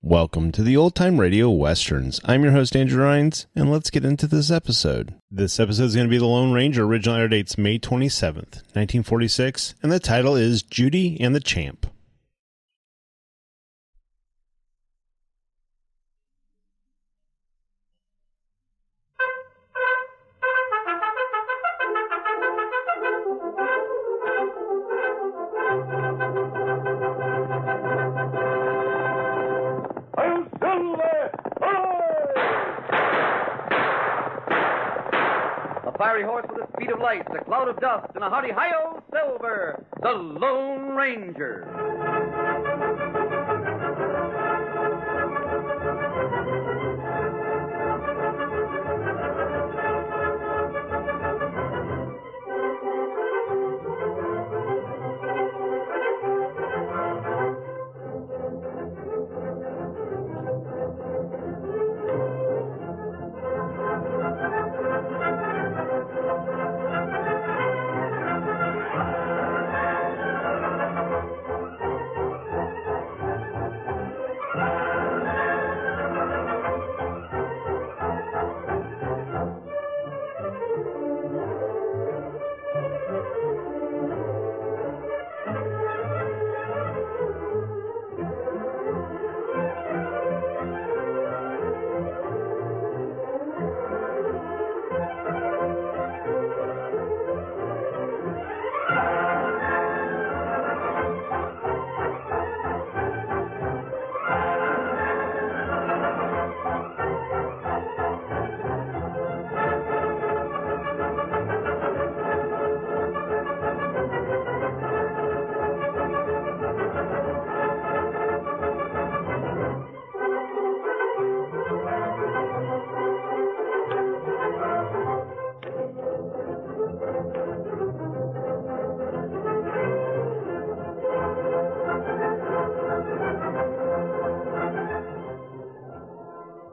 Welcome to the Old Time Radio Westerns. I'm your host, Andrew Rhines, and let's get into this episode. This episode is going to be The Lone Ranger. Original air date's May 27th, 1946, and the title is Judy and the Champ. Fiery horse with a speed of light, a cloud of dust, and a hearty hi-yo silver, the Lone Ranger.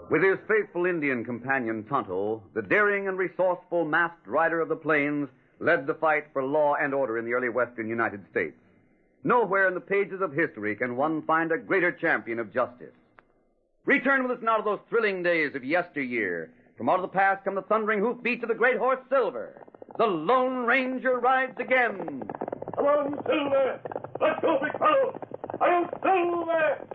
With his faithful Indian companion, Tonto, the daring and resourceful masked rider of the plains led the fight for law and order in the early western United States. Nowhere in the pages of history can one find a greater champion of justice. Return with us now to those thrilling days of yesteryear. From out of the past come the thundering hoofbeats of the great horse Silver. The Lone Ranger rides again. Come on, Silver! Let's go, big fellow! I'm Silver!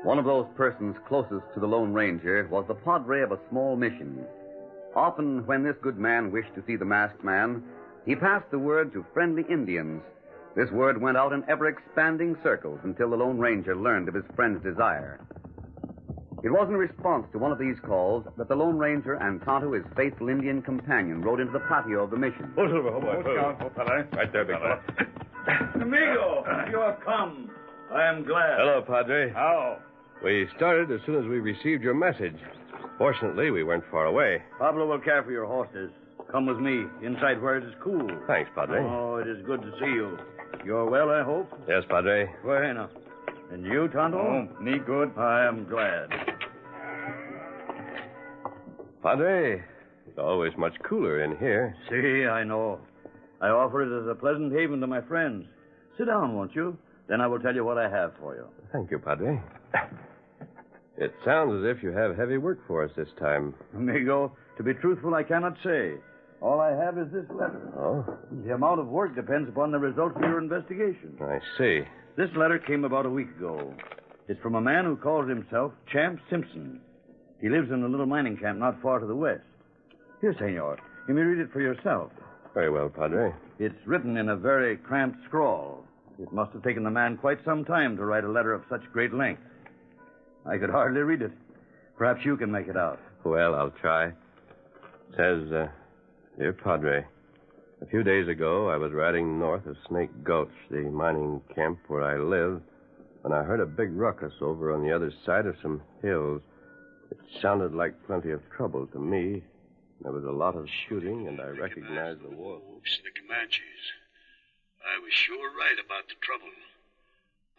One of those persons closest to the Lone Ranger was the padre of a small mission. Often, when this good man wished to see the masked man, he passed the word to friendly Indians. This word went out in ever-expanding circles until the Lone Ranger learned of his friend's desire. It was in response to one of these calls that the Lone Ranger and Tonto, his faithful Indian companion, rode into the patio of the mission. Oh, Silver, right there, big fella. Amigo, you have come. I am glad. Hello, Padre. How? We started as soon as we received your message. Fortunately, we weren't far away. Pablo will care for your horses. Come with me, inside where it is cool. Thanks, Padre. Oh, it is good to see you. You're well, I hope? Yes, Padre. Bueno. And you, Tonto? Oh, me good. I am glad. Padre, it's always much cooler in here. See, I know. I offer it as a pleasant haven to my friends. Sit down, won't you? Then I will tell you what I have for you. Thank you, Padre. It sounds as if you have heavy work for us this time. Amigo, to be truthful, I cannot say. All I have is this letter. Oh? The amount of work depends upon the results of your investigation. I see. This letter came about a week ago. It's from a man who calls himself Champ Simpson. He lives in a little mining camp not far to the west. Here, senor, you may read it for yourself. Very well, Padre. It's written in a very cramped scrawl. It must have taken the man quite some time to write a letter of such great length. I could hardly read it. Perhaps you can make it out. Well, I'll try. It says, Dear Padre, a few days ago I was riding north of Snake Gulch, the mining camp where I live, when I heard a big ruckus over on the other side of some hills. It sounded like plenty of trouble to me. There was a lot of shooting, and I recognized the wolves. The Comanches. I was sure right about the trouble.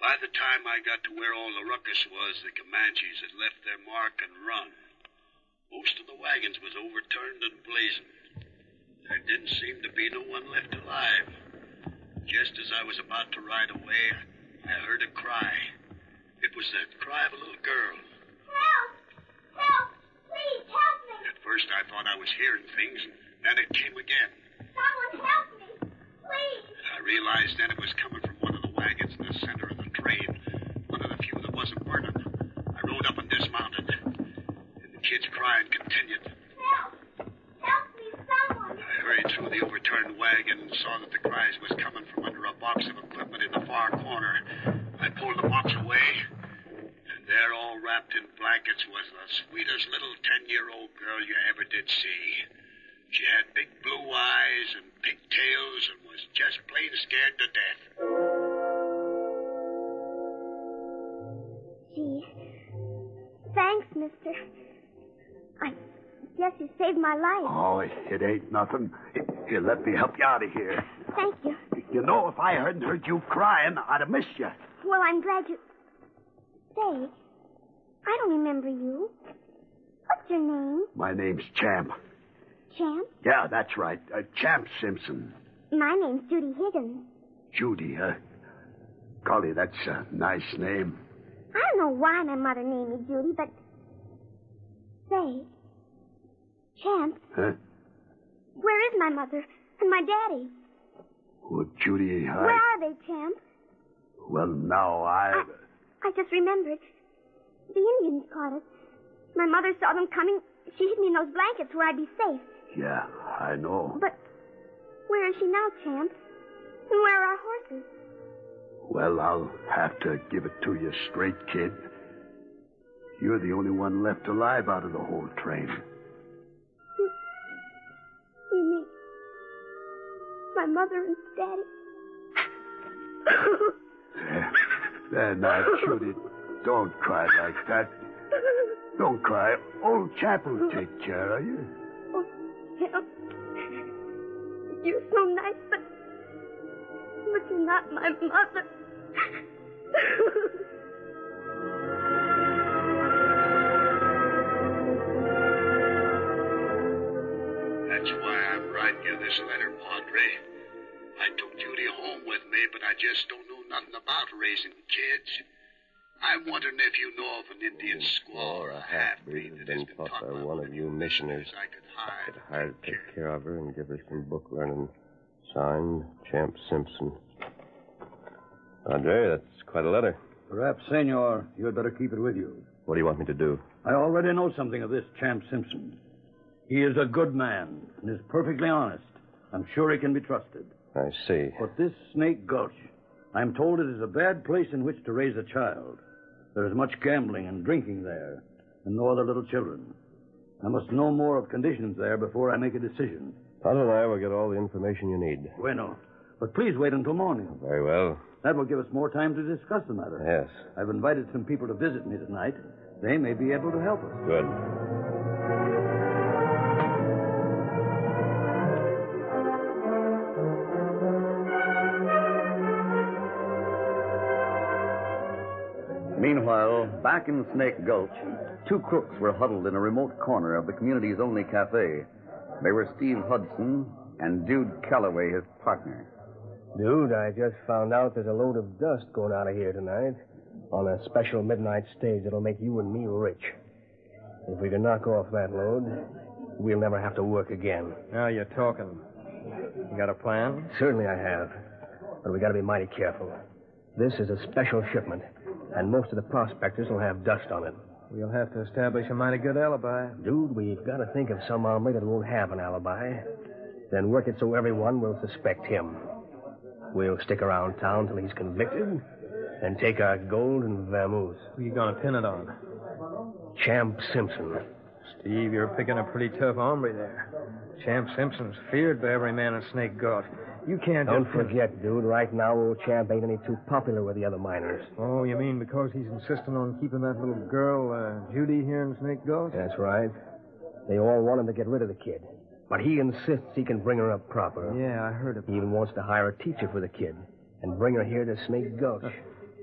By the time I got to where all the ruckus was, the Comanches had left their mark and run. Most of the wagons was overturned and blazing. There didn't seem to be no one left alive. Just as I was about to ride away, I heard a cry. It was the cry of a little girl. Help! Help! Please, help me! At first I thought I was hearing things, and then it came again. Someone help me! Please! I realized then it was coming from one of the wagons in the center of the train, one of the few that wasn't burning. I rode up and dismounted, and the kid's crying continued. Help! Help me, someone! I hurried through the overturned wagon and saw that the cries was coming from under a box of equipment in the far corner. I pulled the box away, and there, all wrapped in blankets, was the sweetest little 10-year-old girl you ever did see. She had big blue eyes and pigtails and was just plain scared to death. Gee. Thanks, mister. I guess you saved my life. Oh, it ain't nothing. Here, let me help you out of here. Thank you. You know, if I hadn't heard you crying, I'd have missed you. Well, I'm glad you... Say, I don't remember you. What's your name? My name's Champ. Champ? Yeah, that's right. Champ Simpson. My name's Judy Higgins. Judy, huh? Golly, that's a nice name. I don't know why my mother named me Judy, but... Say, Champ, Huh? where is my mother and my daddy? Well, Judy, Where are they, Champ? Well, now I just remembered. The Indians caught us. My mother saw them coming. She hid me in those blankets where I'd be safe. Yeah, I know. But where is she now, Champ? And where are our horses? Well, I'll have to give it to you straight, kid. You're the only one left alive out of the whole train. You mean my mother and daddy? There, now, Judy, don't cry like that. Don't cry. Old Champ will take care of you. Oh, Champ. You're so nice, but you're not my mother. That's why I'm writing you this letter, Padre. I took Judy home with me, but I just don't know nothing about raising kids. I'm wondering if you know of an Indian squaw or a half-breed that has been taught by by one of you missioners. I could hide. Hired to take care of her and give her some book learning. Signed, Champ Simpson. Padre, that's quite a letter. Perhaps, Senor, you had better keep it with you. What do you want me to do? I already know something of this Champ Simpson. He is a good man and is perfectly honest. I'm sure he can be trusted. I see. But this Snake Gulch, I'm told it is a bad place in which to raise a child. There is much gambling and drinking there, and no other little children. I must know more of conditions there before I make a decision. Tonto and I will get all the information you need. Bueno. But please wait until morning. Very well. That will give us more time to discuss the matter. Yes. I've invited some people to visit me tonight. They may be able to help us. Good. Meanwhile, back in Snake Gulch, two crooks were huddled in a remote corner of the community's only cafe. They were Steve Hudson and Jude Calloway, his partner. Dude, I just found out there's a load of dust going out of here tonight on a special midnight stage that'll make you and me rich. If we can knock off that load, we'll never have to work again. Now you're talking. You got a plan? Certainly I have. But we gotta be mighty careful. This is a special shipment, and most of the prospectors will have dust on it. We'll have to establish a mighty good alibi. Dude, we've got to think of some hombre that won't have an alibi. Then work it so everyone will suspect him. We'll stick around town till he's convicted and take our gold and vamoose. Who you gonna pin it on? Champ Simpson. Steve, you're picking a pretty tough hombre there. Champ Simpson's feared by every man in Snake Gulch. You can't... Don't forget, dude, right now old Champ ain't any too popular with the other miners. Oh, you mean because he's insisting on keeping that little girl, Judy, here in Snake Gulch? That's right. They all want him to get rid of the kid. But he insists he can bring her up proper. Yeah, I heard He about even wants to hire a teacher for the kid and bring her here to Snake Gulch.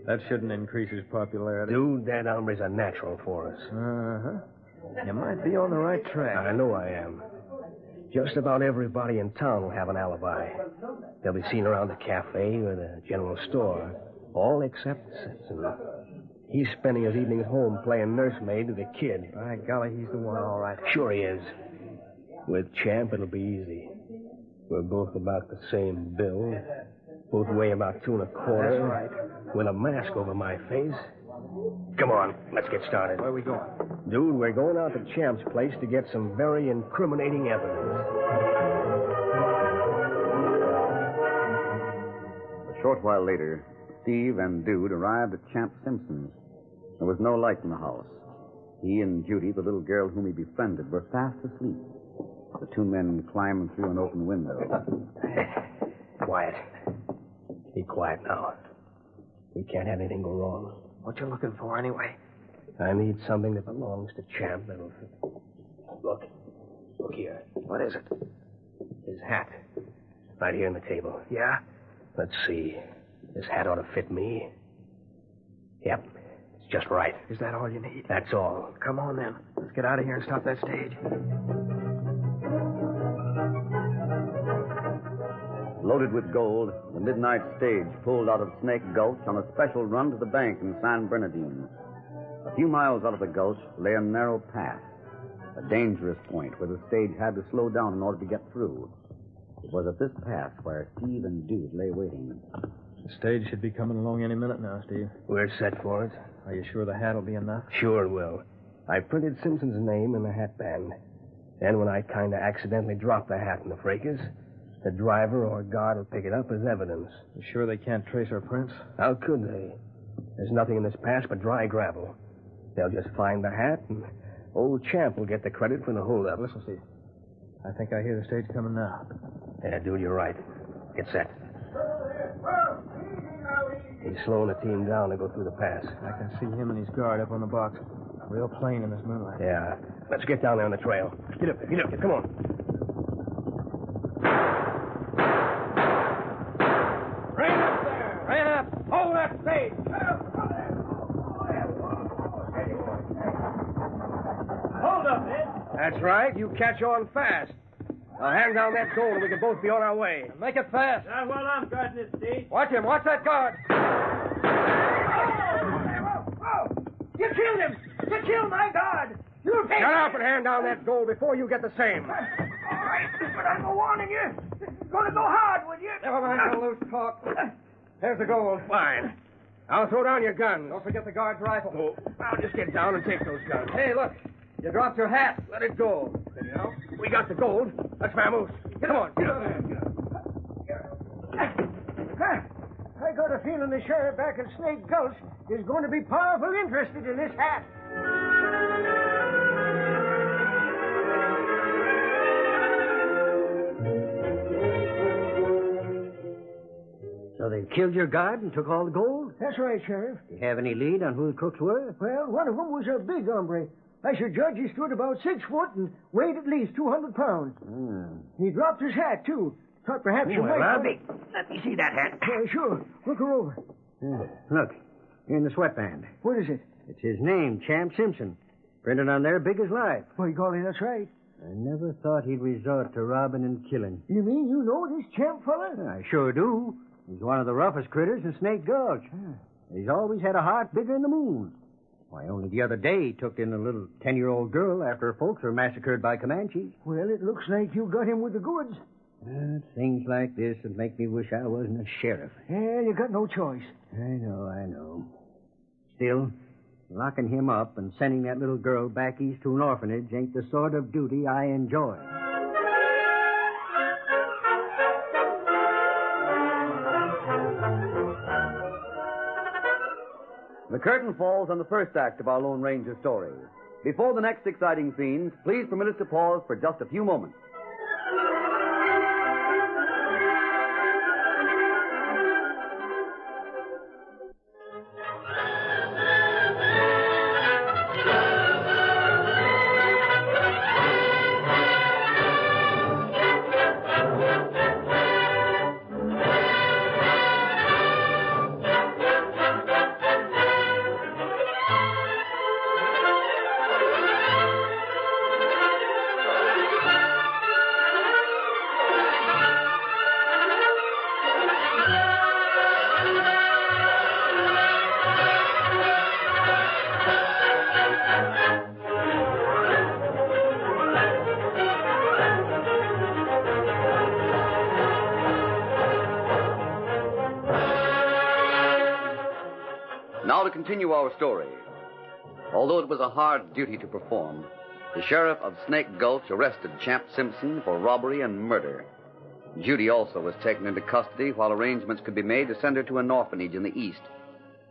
That shouldn't increase his popularity. Dude, that hombre's a natural for us. Uh-huh. You might be on the right track. I know I am. Just about everybody in town will have an alibi. They'll be seen around the cafe or the general store, all except Simpson. He's spending his evenings home playing nursemaid to the kid. By golly, he's the one, all right. Sure he is. With Champ, it'll be easy. We're both about the same build. Both weigh about 2 1/4. That's right. With a mask over my face. Come on, let's get started. Where are we going? Dude, we're going out to Champ's place to get some very incriminating evidence. A short while later, Steve and Dude arrived at Champ Simpson's. There was no light in the house. He and Judy, the little girl whom he befriended, were fast asleep. The two men climbed through an open window. Quiet. Be quiet now. We can't have anything go wrong. What you looking for, anyway? I need something that belongs to Champ that'll fit. Look. Look here. What is it? His hat. Right here on the table. Yeah? Let's see. This hat ought to fit me. Yep. It's just right. Is that all you need? That's all. Come on, then. Let's get out of here and stop that stage. Loaded with gold, the midnight stage pulled out of Snake Gulch on a special run to the bank in San Bernardino. A few miles out of the gulch lay a narrow pass, a dangerous point where the stage had to slow down in order to get through. It was at this pass where Steve and Dude lay waiting. The stage should be coming along any minute now, Steve. We're set for it. Are you sure the hat will be enough? Sure it will. I printed Simpson's name in the hatband. And when I kind of accidentally dropped the hat in the fracas, the driver or guard will pick it up as evidence. You sure they can't trace our prints? How could they? There's nothing in this pass but dry gravel. They'll just find the hat, and old Champ will get the credit for the holdup. Listen, Steve. I think I hear the stage coming now. Yeah, dude, you're right. Get set. He's slowing the team down to go through the pass. I can see him and his guard up on the box. Real plain in this moonlight. Yeah. Let's get down there on the trail. Get up there. Get up there. Come on. Rain up there! Rain up! Hold that stage! Hold up, Ed. That's right. You catch on fast. Now hand down that gold and we can both be on our way. Make it fast. Not while I'm guarding this stage. Watch him. Watch that guard. You killed him! You killed my guard! You'll pay. Shut up and hand down that gold before you get the same. All right, but I'm warning you. It's going to go hard with you. Never mind the loose talk. There's the gold. Fine. I'll throw down your guns. Don't forget the guard's rifle. Oh, I'll just get down and take those guns. Hey, look. You dropped your hat. Let it go. You know? We got the gold. Let's vamoose. Come on. Get up there. I got a feeling the sheriff back at Snake Gulch is going to be powerful interested in this hat. So they killed your guard and took all the gold? That's right, Sheriff. Do you have any lead on who the crooks were? Well, one of them was a big hombre. I should judge he stood about 6 foot and weighed at least 200 pounds. He dropped his hat, too. Thought perhaps you might... Let me see that hat. Sure. Look her over. Look, here in the sweatband. What is it? It's his name, Champ Simpson. Printed on there, big as life. Why, golly, that's right. I never thought he'd resort to robbing and killing. You mean you know this Champ fella? I sure do. He's one of the roughest critters in Snake Gulch. He's always had a heart bigger than the moon. Why, only the other day he took in a little 10-year-old girl after her folks were massacred by Comanches. Well, it looks like you got him with the goods. Things like this would make me wish I wasn't a sheriff. Yeah, you got no choice. I know. Still, locking him up and sending that little girl back east to an orphanage ain't the sort of duty I enjoy. The curtain falls on the first act of our Lone Ranger story. Before the next exciting scenes, please permit us to pause for just a few moments. Now to continue our story. Although it was a hard duty to perform, the sheriff of Snake Gulch arrested Champ Simpson for robbery and murder. Judy also was taken into custody while arrangements could be made to send her to an orphanage in the east.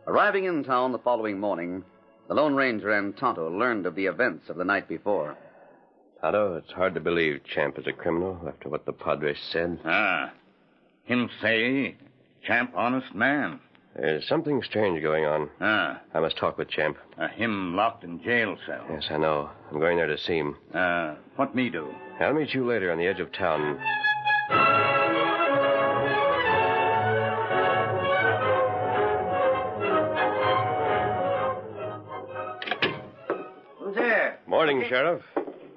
Arriving in town the following morning, the Lone Ranger and Tonto learned of the events of the night before. Tonto, it's hard to believe Champ is a criminal after what the Padre said. Him say Champ honest man. There's something strange going on. I must talk with Champ. Him locked in jail cell. Yes, I know. I'm going there to see him. What me do? I'll meet you later on the edge of town. Who's there? Morning, Sheriff.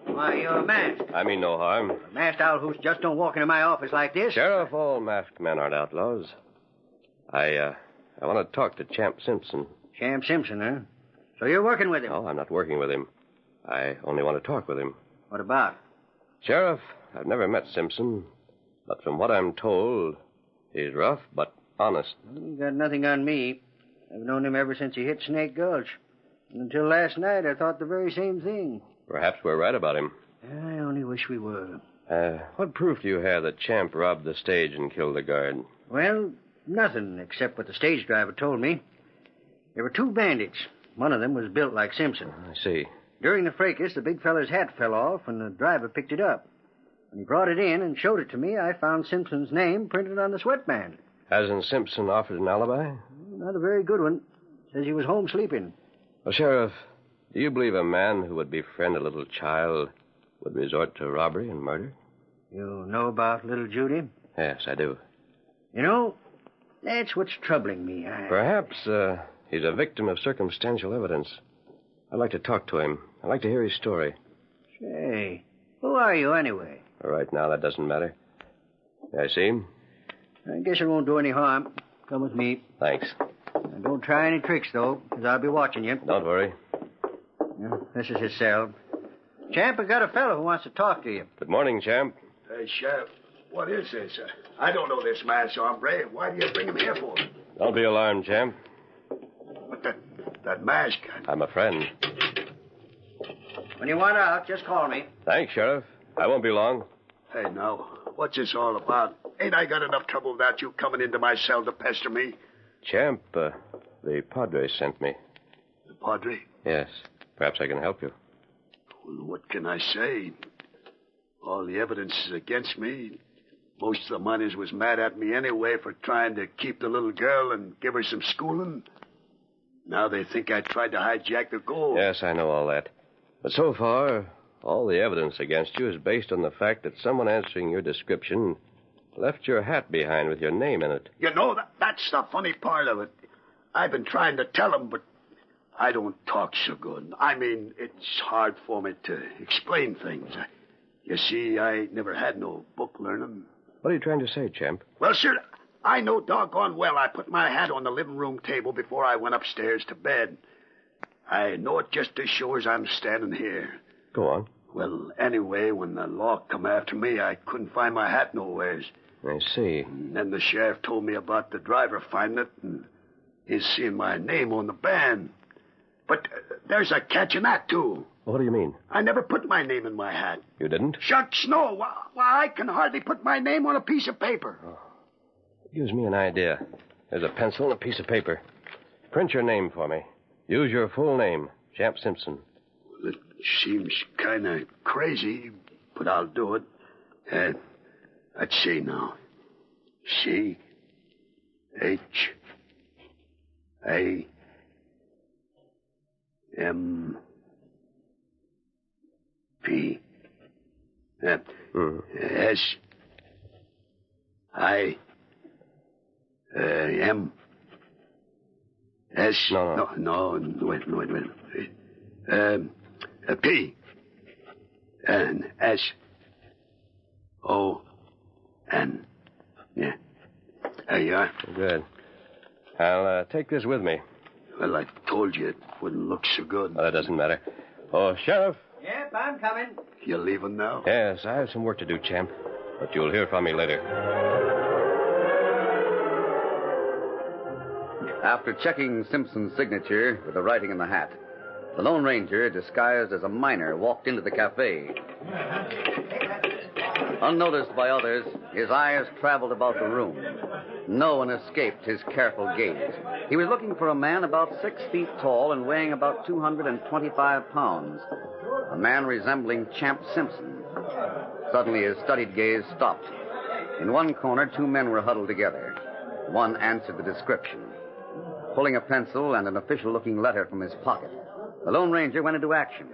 Why, you're masked. I mean no harm. Masked outhoos just don't walk into my office like this. Sheriff, all masked men aren't outlaws. I want to talk to Champ Simpson. Champ Simpson, huh? So you're working with him? No, I'm not working with him. I only want to talk with him. What about? Sheriff, I've never met Simpson, but from what I'm told, he's rough but honest. You got nothing on me. I've known him ever since he hit Snake Gulch. And until last night, I thought the very same thing. Perhaps we're right about him. I only wish we were. What proof do you have that Champ robbed the stage and killed the guard? Well, nothing except what the stage driver told me. There were two bandits. One of them was built like Simpson. I see. During the fracas, the big feller's hat fell off, and the driver picked it up. When he brought it in and showed it to me, I found Simpson's name printed on the sweatband. Hasn't Simpson offered an alibi? Not a very good one. Says he was home sleeping. Well, Sheriff, do you believe a man who would befriend a little child would resort to robbery and murder? You know about little Judy? Yes, I do. You know, that's what's troubling me. Perhaps he's a victim of circumstantial evidence. I'd like to talk to him. I'd like to hear his story. Say, who are you anyway? Right now, that doesn't matter. May I see him? I guess it won't do any harm. Come with me. Thanks. And don't try any tricks, though, because I'll be watching you. Don't worry. Yeah, this is his cell. Champ, I got a fellow who wants to talk to you. Good morning, Champ. Hey, Sheriff, what is this? I don't know this masked hombre. Why do you bring him here for? Don't be alarmed, Champ. What, that mask? I'm a friend. When you want out, just call me. Thanks, Sheriff. I won't be long. Hey, now, what's this all about? Ain't I got enough trouble without you coming into my cell to pester me? Champ, the Padre sent me. The Padre? Yes. Perhaps I can help you. Well, what can I say? All the evidence is against me. Most of the miners was mad at me anyway for trying to keep the little girl and give her some schooling. Now they think I tried to hijack the gold. Yes, I know all that. But so far, all the evidence against you is based on the fact that someone answering your description left your hat behind with your name in it. You know, that's the funny part of it. I've been trying to tell them, but I don't talk so good. I mean, it's hard for me to explain things. You see, I never had no book learning. What are you trying to say, Champ? Well, sir, I know doggone well I put my hat on the living room table before I went upstairs to bed. I know it just as sure as I'm standing here. Go on. Well, anyway, when the law come after me, I couldn't find my hat nowheres. I see. And then the sheriff told me about the driver finding it and his seeing my name on the band. But there's a catch in that, too. What do you mean? I never put my name in my hat. You didn't? Shucks, no. Why, I can hardly put my name on a piece of paper. Oh. It gives me an idea. There's a pencil and a piece of paper. Print your name for me. Use your full name, Champ Simpson. Well, it seems kind of crazy, but I'll do it. Let's see now. C-H-A-M-P. S-I-M. S. No, wait. P. And S. O-N. Yeah. There you are. Good. I'll take this with me. Well, I told you it wouldn't look so good. Well, that doesn't matter. Oh, Sheriff. Yep, I'm coming. You leaving now? Yes, I have some work to do, Champ. But you'll hear from me later. After checking Simpson's signature with the writing in the hat, the Lone Ranger, disguised as a miner, walked into the cafe. Unnoticed by others, his eyes traveled about the room. No one escaped his careful gaze. He was looking for a man about 6 feet tall and weighing about 225 pounds. A man resembling Champ Simpson. Suddenly, his studied gaze stopped. In one corner, 2 men were huddled together. One answered the description. Pulling a pencil and an official-looking letter from his pocket, the Lone Ranger went into action.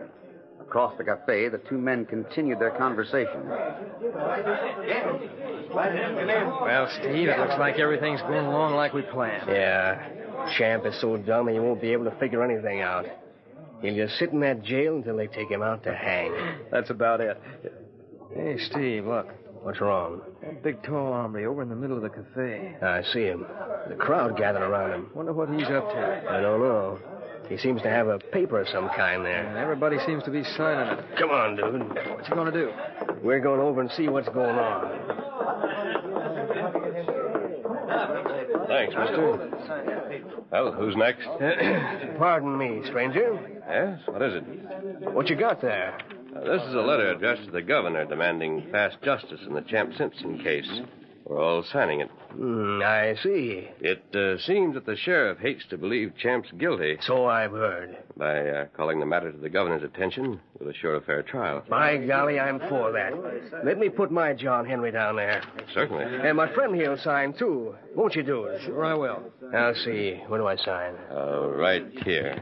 Across the cafe, the 2 men continued their conversation. Well, Steve, it looks like everything's going along like we planned. Yeah. Champ is so dumb he won't be able to figure anything out. He'll just sit in that jail until they take him out to hang. That's about it. Hey, Steve, look. What's wrong? That big, tall hombre over in the middle of the cafe. I see him. The crowd gathered around him. Wonder what he's up to. I don't know. He seems to have a paper of some kind there. And everybody seems to be signing it. Come on, dude. What's he going to do? We're going over and see what's going on. Thanks, mister. Well, who's next? Pardon me, stranger. Yes? What is it? What you got there? This is a letter addressed to the governor demanding fast justice in the Champ Simpson case. We're all signing it. I see. It seems that the sheriff hates to believe Champ's guilty. So I've heard. By calling the matter to the governor's attention, we'll assure a fair trial. By golly, I'm for that. Let me put my John Henry down there. Certainly. And my friend here'll sign, too. Won't you do it? Sure I will. I'll see. Where do I sign? Right here.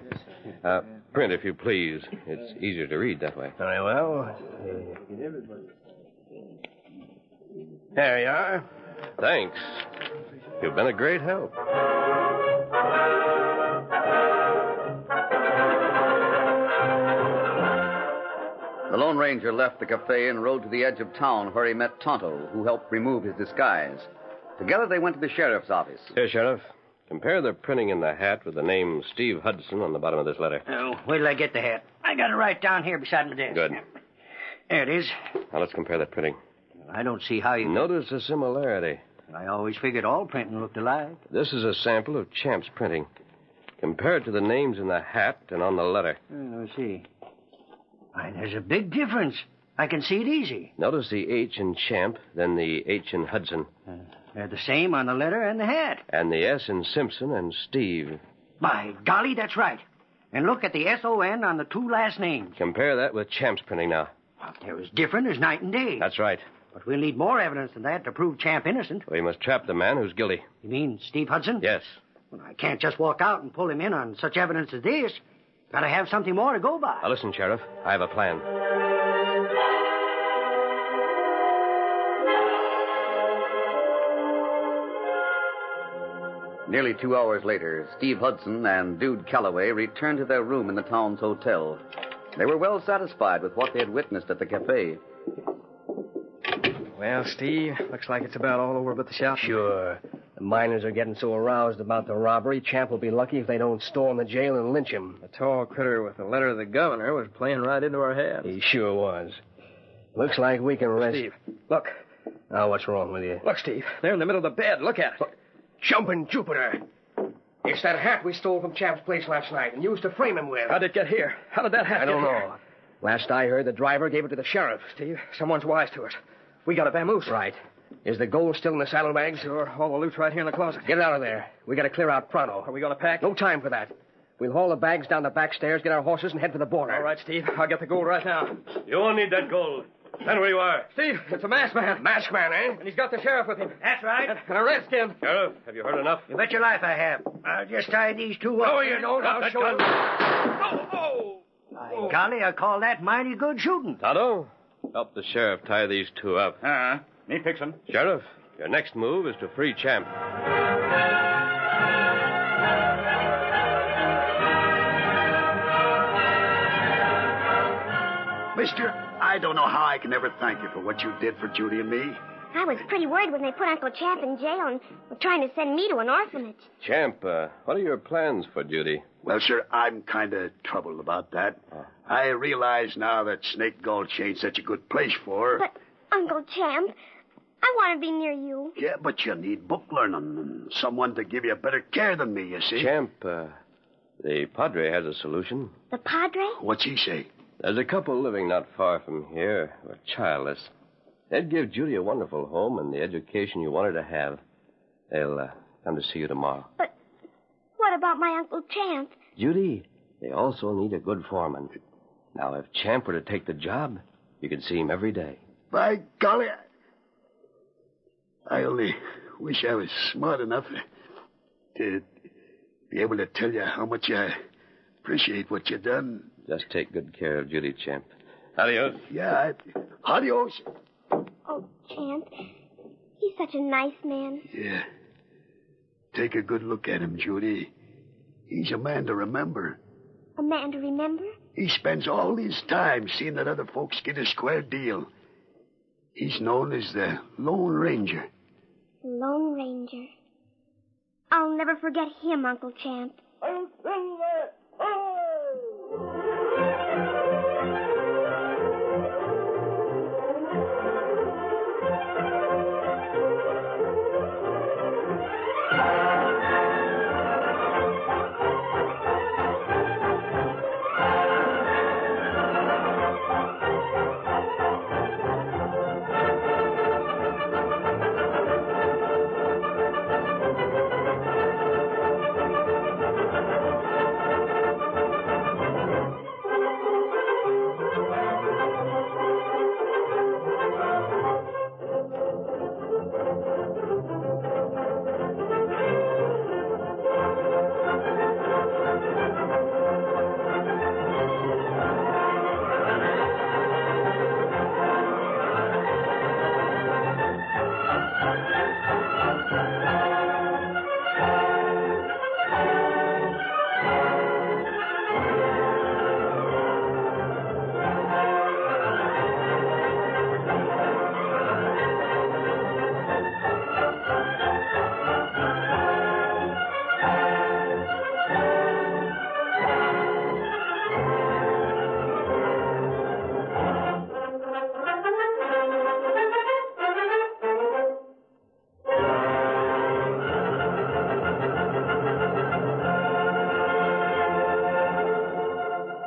Print, if you please. It's easier to read that way. Very well. There you are. Thanks. You've been a great help. The Lone Ranger left the cafe and rode to the edge of town where he met Tonto, who helped remove his disguise. Together they went to the sheriff's office. Here, Sheriff. Compare the printing in the hat with the name Steve Hudson on the bottom of this letter. Oh, wait till I get the hat. I got it right down here beside my desk. Good. There it is. Now let's compare the printing. I don't see how you... Notice the similarity. I always figured all printing looked alike. This is a sample of Champ's printing. Compare it to the names in the hat and on the letter. Let me see. Why, there's a big difference. I can see it easy. Notice the H in Champ, then the H in Hudson. They're the same on the letter and the hat. And the S in Simpson and Steve. By golly, that's right. And look at the S-O-N on the 2 last names. Compare that with Champ's printing now. Well, they're as different as night and day. That's right. But we'll need more evidence than that to prove Champ innocent. We must trap the man who's guilty. You mean Steve Hudson? Yes. Well, I can't just walk out and pull him in on such evidence as this. Gotta have something more to go by. Now listen, Sheriff. I have a plan. Nearly 2 hours later, Steve Hudson and Dude Calloway returned to their room in the town's hotel. They were well satisfied with what they had witnessed at the cafe. Well, Steve, looks like it's about all over but the shop. Sure. The miners are getting so aroused about the robbery, Champ will be lucky if they don't storm the jail and lynch him. The tall critter with the letter of the governor was playing right into our heads. He sure was. Looks like we can rest... Steve, look. Now, what's wrong with you? Look, Steve. There in the middle of the bed. Look at it. Jumping Jupiter. It's that hat we stole from Champ's place last night and used to frame him with. How'd it get here? How did that hat I don't get know. here? Last I heard, the driver gave it to the sheriff. Steve, someone's wise to it. We got a vamoose. Right. Is the gold still in the saddlebags? Sure. All the loot's right here in the closet. Get it out of there. We got to clear out pronto. Are we going to pack? No time for that. We'll haul the bags down the back stairs, get our horses, and head for the border. All right, Steve. I'll get the gold right now. You won't need that gold. Stand where you are. Steve, it's a masked man. Masked man, eh? And he's got the sheriff with him. That's right. And a redskin. Sheriff, have you heard enough? You bet your life I have. I'll just tie these 2 up. No, you don't. I'll show you. By golly, I call that mighty good shooting. Tonto, help the sheriff tie these 2 up. Me fix 'em. Sheriff, your next move is to free Champ. Mister, I don't know how I can ever thank you for what you did for Judy and me. I was pretty worried when they put Uncle Champ in jail and were trying to send me to an orphanage. Champ, what are your plans for Judy? Well, sir, I'm kind of troubled about that. I realize now that Snake Gulch ain't such a good place for her. But, Uncle Champ, I want to be near you. Yeah, but you need book learning and someone to give you better care than me, you see. Champ, the Padre has a solution. The Padre? What's he say? There's a couple living not far from here who are childless. They'd give Judy a wonderful home and the education you want her to have. They'll come to see you tomorrow. But what about my Uncle Champ? Judy, they also need a good foreman. Now, if Champ were to take the job, you could see him every day. By golly, I only wish I was smart enough to be able to tell you how much I appreciate what you've done. Just take good care of Judy, Champ. Adios. Yeah, adios. Oh, Champ, he's such a nice man. Yeah. Take a good look at him, Judy. He's a man to remember. A man to remember? He spends all his time seeing that other folks get a square deal. He's known as the Lone Ranger. The Lone Ranger. I'll never forget him, Uncle Champ.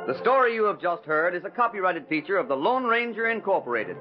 The story you have just heard is a copyrighted feature of the Lone Ranger Incorporated.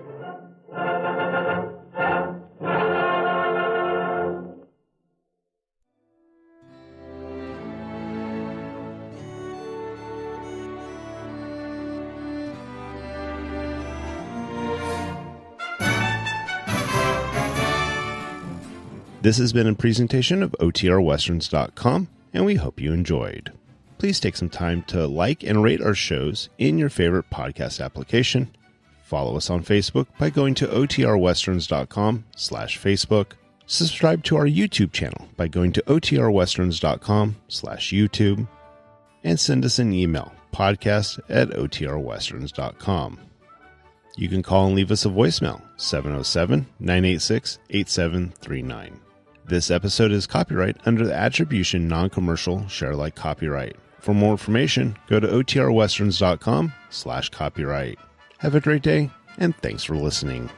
This has been a presentation of OTRWesterns.com, and we hope you enjoyed. Please take some time to like and rate our shows in your favorite podcast application. Follow us on Facebook by going to OTRWesterns.com/Facebook. Subscribe to our YouTube channel by going to OTRWesterns.com/YouTube. And send us an email, podcast@OTRWesterns.com. You can call and leave us a voicemail, 707-986-8739. This episode is copyright under the Attribution Non-Commercial Share-alike copyright. For more information, go to OTRWesterns.com/copyright. Have a great day, and thanks for listening.